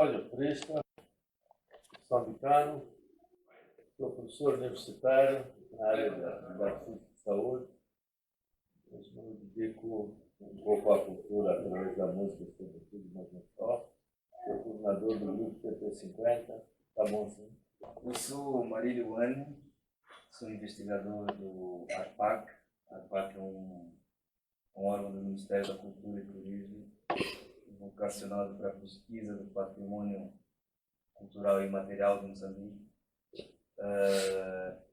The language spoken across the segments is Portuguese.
Presta, moçambicano, sou professor universitário na área da saúde, mas me dedico um pouco à cultura através da música, sobretudo, mas não só. Sou coordenador do grupo TP50, tá bom assim? Eu sou Marílio Wane, sou investigador do ARPAC. ARPAC é um órgão do Ministério da Cultura e Turismo, vocacionado para a pesquisa do patrimônio cultural e material de Moçambique.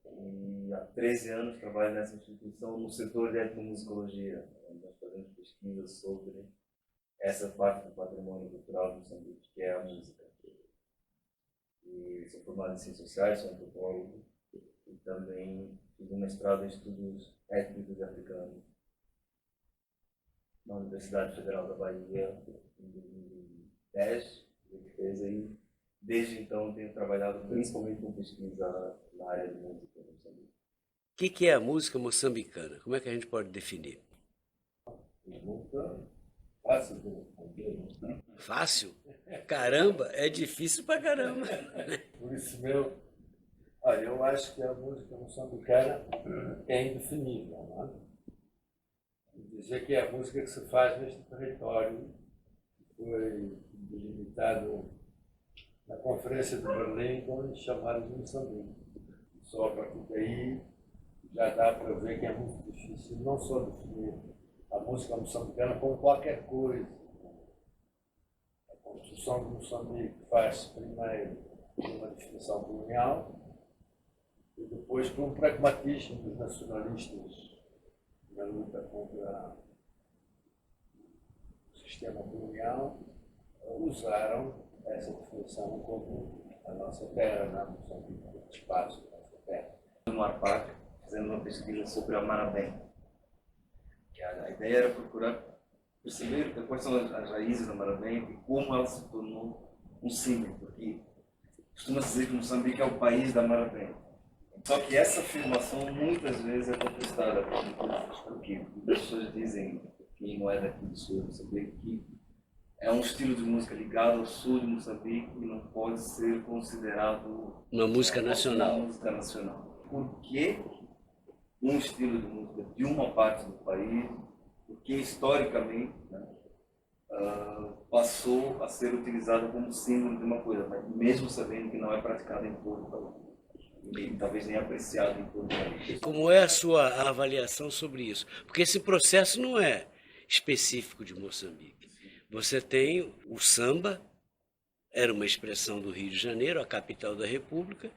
E há 13 anos trabalho nessa instituição no setor de etnomusicologia, onde nós fazemos pesquisas sobre essa parte do patrimônio cultural de Moçambique, que é a música. E sou formado em Ciências Sociais, sou antropólogo e também fiz um mestrado em Estudos Étnicos Africanos na Universidade Federal da Bahia em 2010, e desde então tenho trabalhado principalmente com pesquisa na área de música em Moçambique. O que é a música moçambicana? Como é que a gente pode definir? Pergunta fácil de responder, né? Fácil? Caramba, é difícil pra caramba. Por isso mesmo, olha, eu acho que a música moçambicana é indefinível, não é? Dizer que é a música que se faz neste território, que foi delimitado na Conferência de Berlim, como chamaram de Moçambique. Só a partir daí já dá para ver que é muito difícil não só definir a música moçambicana como qualquer coisa. A construção de Moçambique faz-se primeiro por uma definição colonial e depois por um pragmatismo dos nacionalistas na luta contra o sistema colonial, usaram essa definição como a nossa terra, não Moçambique, o espaço da nossa terra. No ARPAC, fazendo uma pesquisa sobre a Marabém. A ideia era procurar perceber quais são as raízes da Marabém e como ela se tornou um símbolo, porque costuma-se dizer que Moçambique é o país da Marabém. Só que essa afirmação muitas vezes é contestada, porque as pessoas dizem que não é daqui do sul de Moçambique, que é um estilo de música ligado ao sul de Moçambique e não pode ser considerado Uma música nacional. uma música nacional. Por que um estilo de música de uma parte do país, porque historicamente, né, passou a ser utilizado como símbolo de uma coisa, mas mesmo sabendo que não é praticado em todo o país. E talvez nem apreciado em todo o país. E como é a sua avaliação sobre isso? Porque esse processo não é específico de Moçambique. Você tem o samba, era uma expressão do Rio de Janeiro, a capital da República,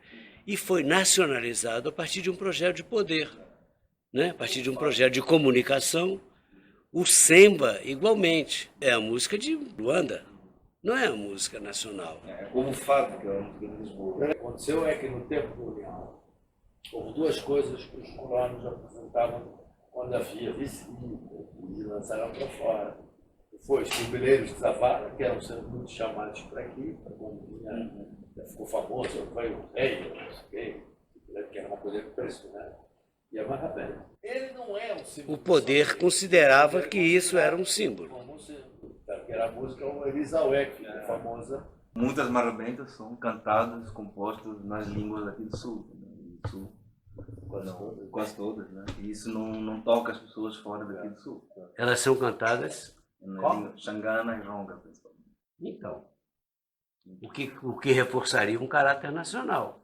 e foi nacionalizado a partir de um projeto de poder, né? A partir de um projeto de comunicação. O samba, igualmente, é a música de Luanda, não é a música nacional. É como o fado, que é a música de Lisboa. O que aconteceu é que no tempo colonial houve duas coisas que os colonos apresentavam quando havia visita e lançaram para fora. Foi os jubileiros de Zavala, que eram sendo muito chamados para aqui, para quando vinha, ficou famoso, foi o rei, não sei o quê, que era uma coisa impressionante. E a Marrabém. Ele não é um símbolo. O poder considerava que isso era um símbolo. Como um símbolo. Que era a música Elisa Weck, que é famosa. Muitas marabentas são cantadas, compostas nas línguas aqui do sul. Do sul. Quase todas, né? E isso não toca as pessoas fora daqui do sul. Elas são cantadas. Na língua Xangana e Ronga, principalmente. Então, o que reforçaria um caráter nacional.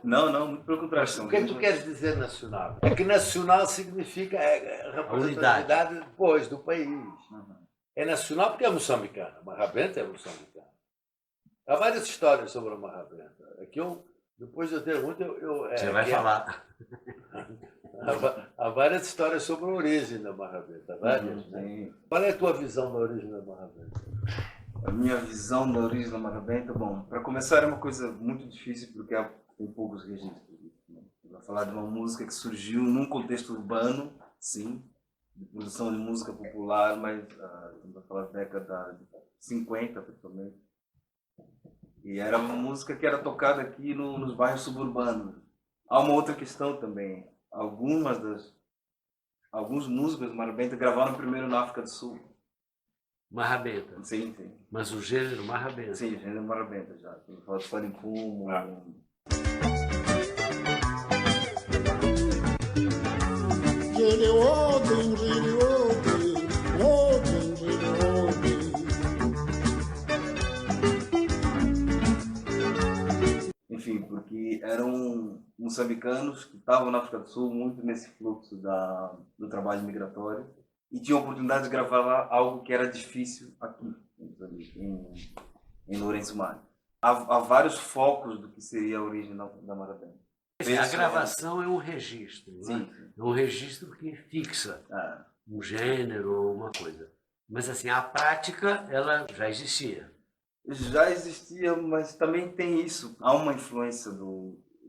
Não, muito pelo contrário. o que é que tu queres dizer nacional? É que nacional significa a representatividade depois do país. É nacional porque é moçambicana. A Marrabenta é moçambicana. Há várias histórias sobre a Marrabenta. Aqui depois eu tenho muito. Você vai falar. Há várias histórias sobre a origem da Marrabenta. Várias, né? Qual é a tua visão da origem da Marrabenta? A minha visão da origem da Marrabenta, bom, para começar é uma coisa muito difícil porque tem poucos registros. Vai falar de uma música que surgiu num contexto urbano, sim, de produção de música popular, mas vai falar da década de 50, principalmente. E era uma música que era tocada aqui nos bairros suburbanos. Há uma outra questão também. Alguns músicos de Marrabenta gravaram primeiro na África do Sul. Marrabenta. Sim, sim. Mas o gênero marrabenta. Sim, gênero marrabenta já. Fala de Fado em Fumo. Enfim, porque eram moçambicanos que estavam na África do Sul muito nesse fluxo do trabalho migratório e tinham a oportunidade de gravar lá algo que era difícil aqui, em Lourenço Mar. Há vários focos do que seria a origem da marabenta. A gravação é um registro, Sim, né? sim. É um registro que fixa Ah, um gênero ou uma coisa. Mas assim, a prática, ela já existia. já existia, mas também tem isso. Há uma influência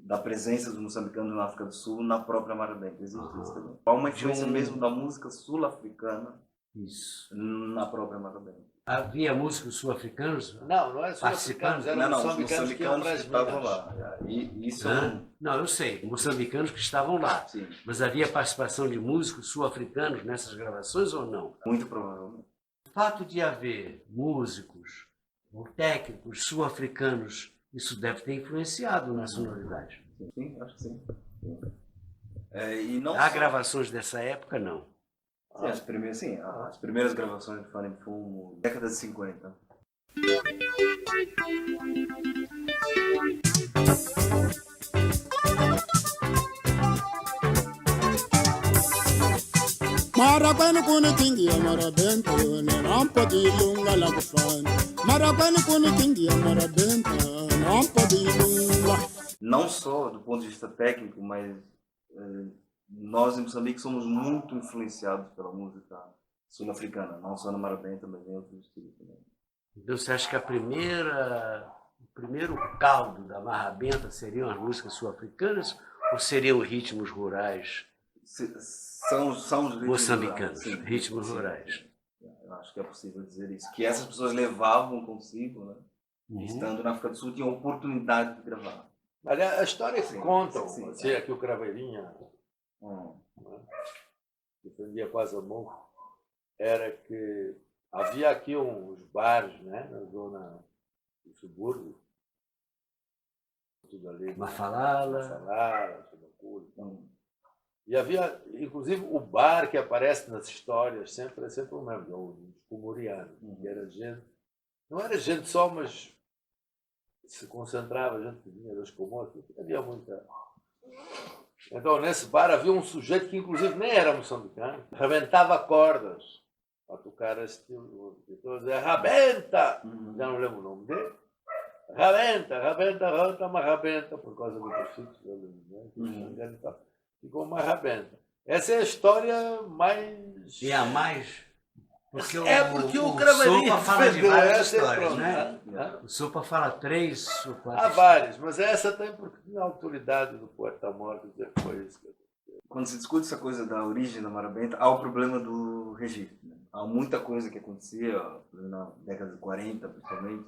da presença dos moçambicanos na África do Sul na própria marabenta. Existe isso também. Há uma influência mesmo da música sul-africana Isso. na própria marabenta. Havia músicos sul-africanos? Não é sul-africanos, eram Não, os moçambicanos que iam moçambicanos para que as estavam minas. lá. E isso Não, eu sei, moçambicanos que estavam lá. sim, Mas havia participação de músicos sul-africanos nessas gravações ou não? muito provavelmente. O fato de haver músicos ou técnicos sul-africanos, isso deve ter influenciado na sonoridade. Sim, acho que sim. E não Há só- gravações dessa época, não. Sim, as primeiras gravações de Fado em Fumo, década de 50. Marabani kuni kingi ya marabenta ne rampa di lunga la kufani. Marabani kuni kingi ya marabenta rampa di lunga. Não só do ponto de vista técnico, mas nós em Moçambique somos muito influenciados pela música sul-africana, não só na marabenta, mas em outros estilos também. Então você acha que o primeiro caldo da marrabenta seriam as músicas sul-africanas ou seriam ritmos rurais São os ritmos moçambicanos, rurais, sim, ritmos sim. rurais? Eu acho que é possível dizer isso. Que essas pessoas levavam consigo, né? Estando na África do Sul, tinham a oportunidade de gravar. Mas a história que Sim, contam, sim, assim, aqui o Craveirinha Hum. defendia quase a morte, era que havia aqui uns bares, né, na zona do subúrbio, tudo ali, Mafalala. Chibacuri, e havia, inclusive, o bar que aparece nas histórias é sempre o mesmo, os Cumurianos, que era gente, não era gente só, mas se concentrava, gente que vinha das Comoras, havia muita. Então, nesse bar havia um sujeito que, inclusive, nem era moçambicano, rebentava cordas para tocar esse estilo. Então, dizia, rabenta! Já não lembro o nome dele. Rabenta, mas rabenta, por causa do prefixo dele, né? Ficou uma rabenta. Essa é a história mais. E a mais? Porque Porque o Sopa Craveirinha fala de defendeu várias essa, histórias, pronto, né? O Sopa fala 3 ou 4 Há várias, mas essa tem porque tinha a autoridade do poeta morto dizer que foi isso. Quando se discute essa coisa da origem da marabenta, há o problema do registro. Né? Há muita coisa que acontecia na década de 40, principalmente,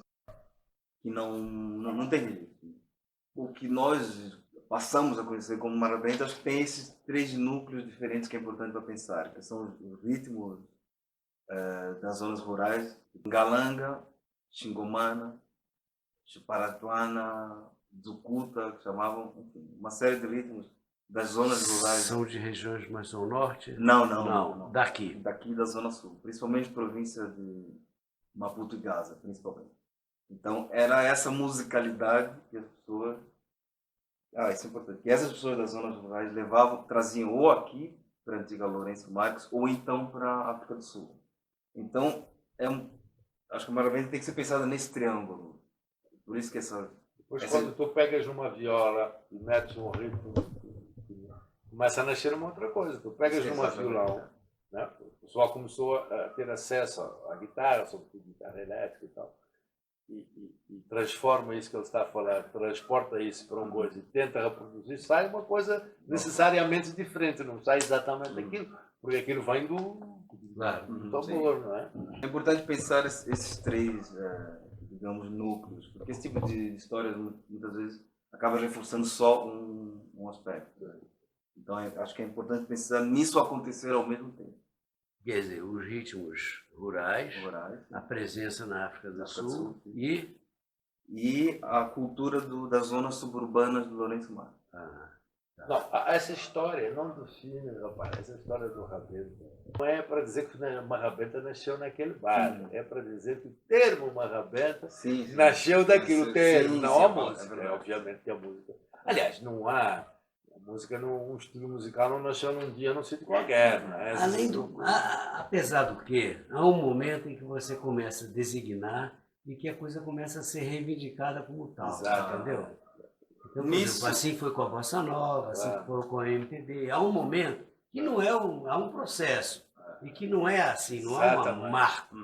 que não tem registro. O que nós passamos a conhecer como marabenta, acho que tem esses 3 núcleos diferentes que é importante para pensar, que são os ritmos das zonas rurais, Galanga, Xingomana, Chuparatuana, Zucuta, que chamavam, enfim, uma série de ritmos das zonas rurais. São de regiões mais ao norte? Não. Daqui. Daqui da zona sul, principalmente província de Maputo e Gaza, principalmente. Então, era essa musicalidade que as pessoas... isso é importante. Que essas pessoas das zonas rurais traziam ou aqui, para a antiga Lourenço Marques, ou então para a África do Sul. Então, acho que a marabenta tem que ser pensada nesse triângulo. Por isso que Depois, quando tu pegas numa viola e metes um ritmo, começa a nascer uma outra coisa. Tu pegas numa violão, né? O pessoal começou a ter acesso à guitarra, sobretudo guitarra elétrica e tal, e transforma isso que ele está a falar, transporta isso para um coisa e tenta reproduzir, sai uma coisa necessariamente diferente, não sai exatamente aquilo, porque aquilo vem do tambor, não é? É importante pensar esses 3, digamos, núcleos, porque esse tipo de história muitas vezes acaba reforçando só um aspecto. Então, acho que é importante pensar nisso acontecer ao mesmo tempo. Quer dizer, os ritmos rurais, rurais, a presença na África do África do Sul Sul. e e a cultura das zonas suburbanas do Lourenço Mar. Não, essa história não define, rapaz, essa história do Marrabenta. Não é para dizer que o Marrabenta nasceu naquele bairro, é para dizer que o termo Marrabenta Sim, sim. nasceu daquilo, termo, Sim, não sim, a é música. verdade. Obviamente que a música. Aliás, não há. A música, um estilo musical não nasceu num dia num sítio qualquer. Né? Apesar do que, há um momento em que você começa a designar e que a coisa começa a ser reivindicada como tal. Exato. Entendeu? Então, por exemplo, assim foi com a Bossa Nova, assim foi com a MPB. Há um momento que não é há um processo e que não é assim, não há uma marca.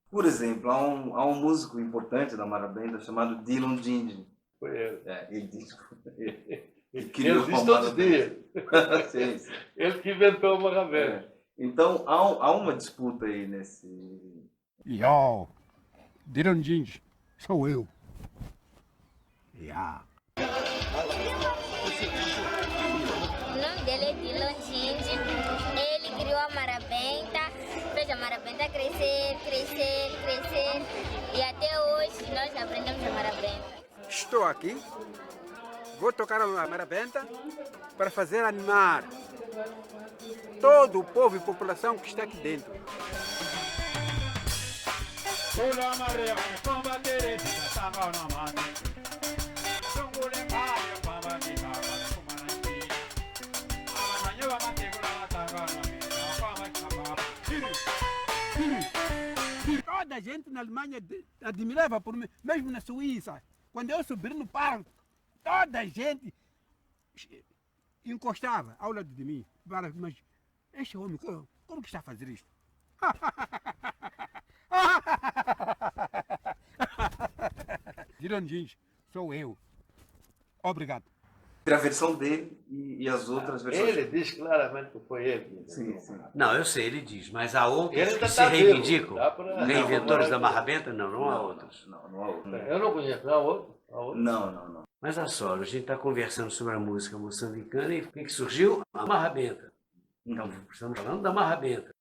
Por exemplo, há um músico importante da Marabenta chamado Dylan Gingin. Foi ele. Ele diz Ele diz todos os dias. Sim, sim. Ele que inventou o Marrabenta. Então há uma disputa aí nesse. Yo, Dylan Gingin, sou eu. Yeah. O nome dele é Dylan Gingin. Ele criou a Marabenta, fez a Marabenta crescer, crescer, crescer. E até hoje nós aprendemos a Marabenta. Estou aqui, vou tocar a Marabenta para fazer animar todo o povo e população que está aqui dentro. Toda a gente na Alemanha admirava por mim, mesmo na Suíça. Quando eu subir no palco, toda a gente encostava ao lado de mim. Mas este homem, como que está a fazer isto? Dylan Gingin, sou eu. Obrigado. A versão dele e as outras versões. Ele diz claramente que foi ele. Sim, sim. Não, eu sei, ele diz, mas há outros Ele que ainda se tá vivo, reivindicam. dá pra- Reinventores não, da Marrabenta? Não há outros. Não há outro. Eu não conheço, não há outro? Há outro? Não. Mas olha só, a gente está conversando sobre a música moçambicana e o que surgiu? A Marrabenta. Então, estamos falando da Marrabenta.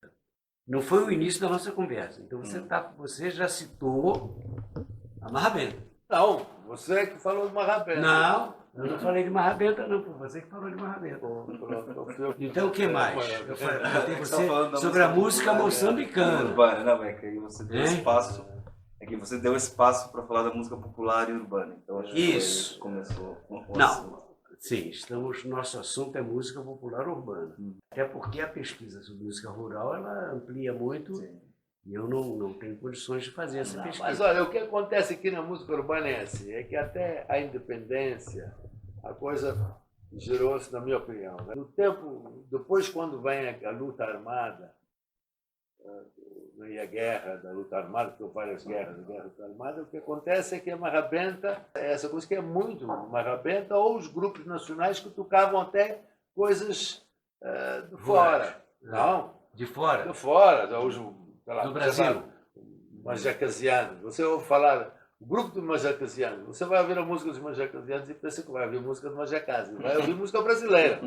Não foi o início da nossa conversa. Então, você já citou a Marrabenta. Não, você é que falou de Marrabenta. Não, eu não falei de Marrabenta, não. Foi você que falou de Marrabenta. Então, o que mais? Eu perguntei você sobre a música moçambicana. Urbana, não, é que aí você deu espaço. É que você deu espaço para falar da música popular e urbana. Então, acho que Isso. começou com Não. Sim, nosso assunto é música popular urbana. Até porque a pesquisa sobre música rural, ela amplia muito. Sim. E eu não tenho condições de fazer essa pesquisa. Mas olha, o que acontece aqui na música urbana é assim, é que até a independência, a coisa gerou-se, na minha opinião. Né? No tempo, depois quando vem a luta armada, e a guerra da luta armada, porque houve várias guerras da luta armada, o que acontece é que a Marrabenta, essa coisa que é muito Marrabenta, ou os grupos nacionais que tocavam até coisas de fora. Não, De fora? de fora, os, sei lá, Do Brasil. Majacasianos. Você ouve falar o grupo dos Majacasianos. Você vai ouvir a música dos Majacasianos e pensa que vai ouvir música do Majacasi. Vai ouvir música brasileira.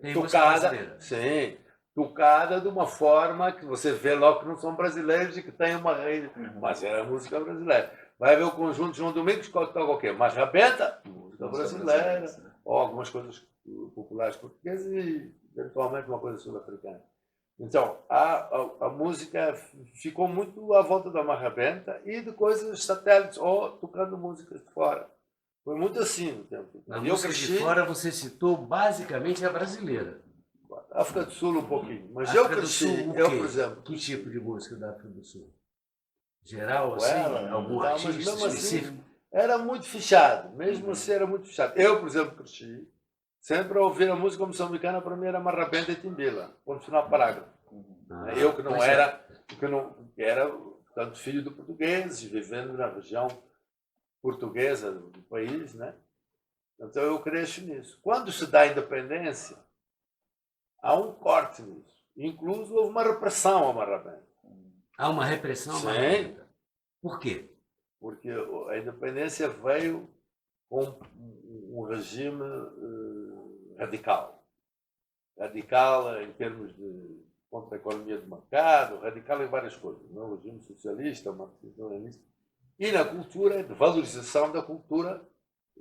Tem música brasileira. Sim. Tocada de uma forma que você vê logo que não são brasileiros e que tem uma raiz. Mas era música brasileira. Vai ver o conjunto João Domingos, que toca o quê? Marrabenta, música brasileira. Ou algumas coisas populares portuguesas e eventualmente uma coisa sul-africana. Então, a música ficou muito à volta da Marrabenta e de coisas satélites, ou tocando músicas de fora. Foi muito assim no tempo. A música de fora você citou basicamente a brasileira. África do Sul um pouquinho. Mas África eu cresci, do Sul, eu, por exemplo. Que tipo de música da África do Sul? Geral, assim? Ela, Algum mas artista mesmo específico? assim, era muito fechado. Mesmo assim, era muito fechado. Eu, por exemplo, cresci. Sempre a ouvir a música moçambicana, para mim era Marrabenta e Timbila. Ponto final, parágrafo. Eu que não era, que era, portanto, filho de portugueses, vivendo na região portuguesa do país, né? Então eu cresço nisso. Quando se dá a independência, há um corte nisso. Incluso houve uma repressão a Marrabenta. Há uma repressão a Sim. Marrabenta? Por quê? Porque a independência veio com um regime radical. Radical em termos de contra a economia de mercado, radical em várias coisas, no regime socialista, marxista-leninista, e na cultura, de valorização da cultura,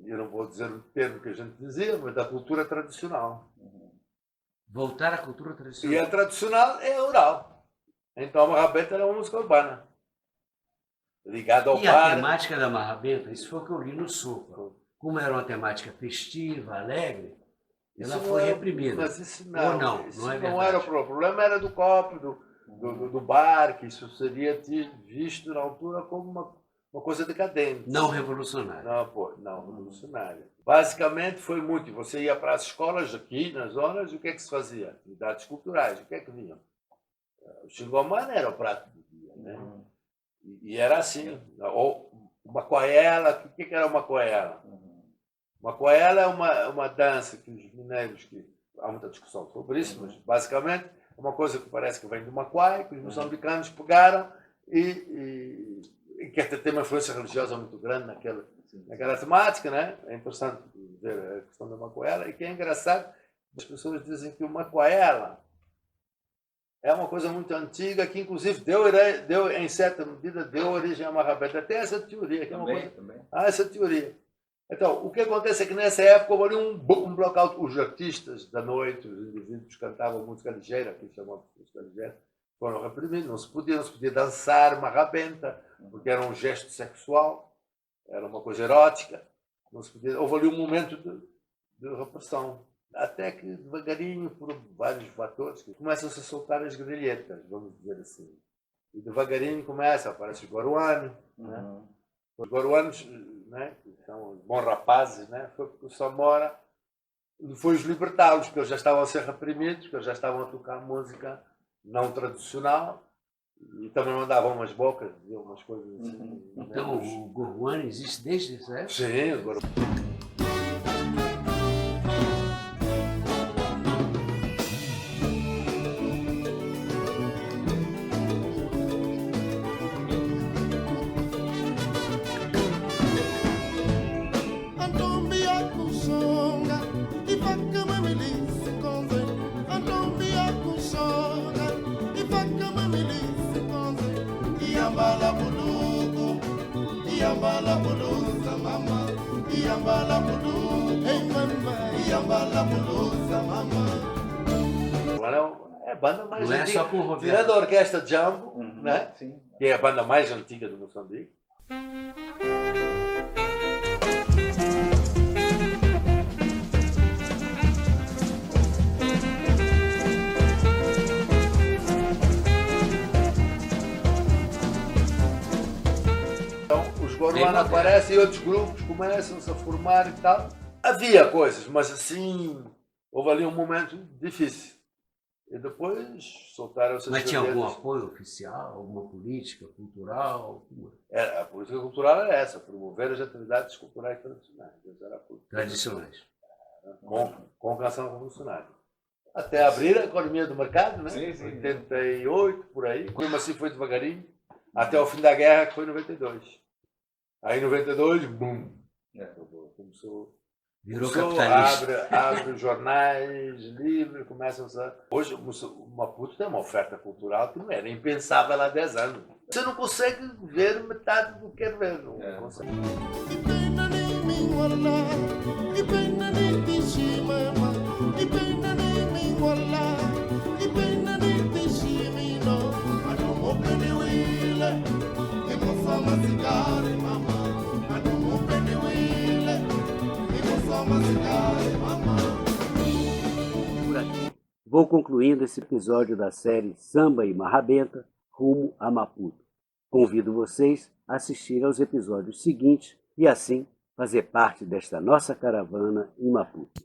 eu não vou dizer o termo que a gente dizia, mas da cultura tradicional. Voltar à cultura E tradicional. a tradicional é a oral. Então a marrabenta era uma música urbana, ligada ao E a bar. temática da marrabenta, isso foi o que eu li no Sopa. Como era uma temática festiva, alegre, ela Isso foi não é- reprimida. Mas isso não, Ou não, isso não é não verdade. era o problema. O problema era do copo, do bar, que isso seria visto na altura como uma coisa decadente. Não revolucionária. Não, pô, não, revolucionária. Basicamente foi muito. Você ia para as escolas aqui, nas zonas, e o que é que se fazia? Atividades culturais. O que é que vinham? O xingomano era o prato do dia, né? E era assim. Ou uma coela. O que era uma coela? Uma coela é uma dança que os mineiros, que há muita discussão sobre isso, mas basicamente é uma coisa que parece que vem de Macuai, que os moçambicanos pegaram e que até tem uma influência religiosa muito grande naquela temática, né? É interessante ver a questão da macoela, e que é engraçado, as pessoas dizem que o macoela é uma coisa muito antiga, que inclusive deu em certa medida, deu origem à marrabenta. Até essa teoria, que é uma coisa... Também. essa teoria. Então, o que acontece é que nessa época houve ali um blackout. Os artistas da noite, os indivíduos que cantavam música ligeira, que chamavam música ligeira, foram reprimidos. Não se podia dançar marrabenta, porque era um gesto sexual, era uma coisa erótica. Não se podia. Houve ali um momento de repressão. Até que, devagarinho, por vários fatores, começam-se a soltar as grelhetas, vamos dizer assim. E devagarinho aparece os guaruanos, né? Os guaruanos, né, que são os bons rapazes, né, foi porque o Samora foi os libertá-los, porque eles já estavam a ser reprimidos, porque eles já estavam a tocar música não tradicional e também mandavam umas bocas, diziam umas coisas assim. Então, o Goruano existe desde essa época? Sim, o Guaruano. É a banda mais Não é antiga. só com o Roberto. Tirando a Orquestra Jambo, né? Sim. Que é a banda mais antiga do Moçambique. Então, os Goruanos aparecem e outros grupos começam-se a formar e tal. Havia coisas, mas assim, houve ali um momento difícil. E depois soltaram-se as Mas tinha algum grelhetas. apoio oficial, alguma política cultural? A política cultural era essa, promover as atividades culturais tradicionais. Essa era a política. Tradicionais. Com canção revolucionária. Até abrir a economia do mercado, né? Sim, sim. 88, por aí. Mesmo assim foi devagarinho, até o fim da guerra, que foi em 92. Aí em 92, bum! Começou... Virou Começou, capitalista. abre jornais, livros, começam a... Hoje o Maputo tem uma oferta cultural que não era impensável há 10 anos. Você não consegue ver metade do que quer ver. Não consegue. Por aqui, vou concluindo esse episódio da série Samba e Marrabenta, rumo a Maputo. Convido vocês a assistir aos episódios seguintes e assim fazer parte desta nossa caravana em Maputo.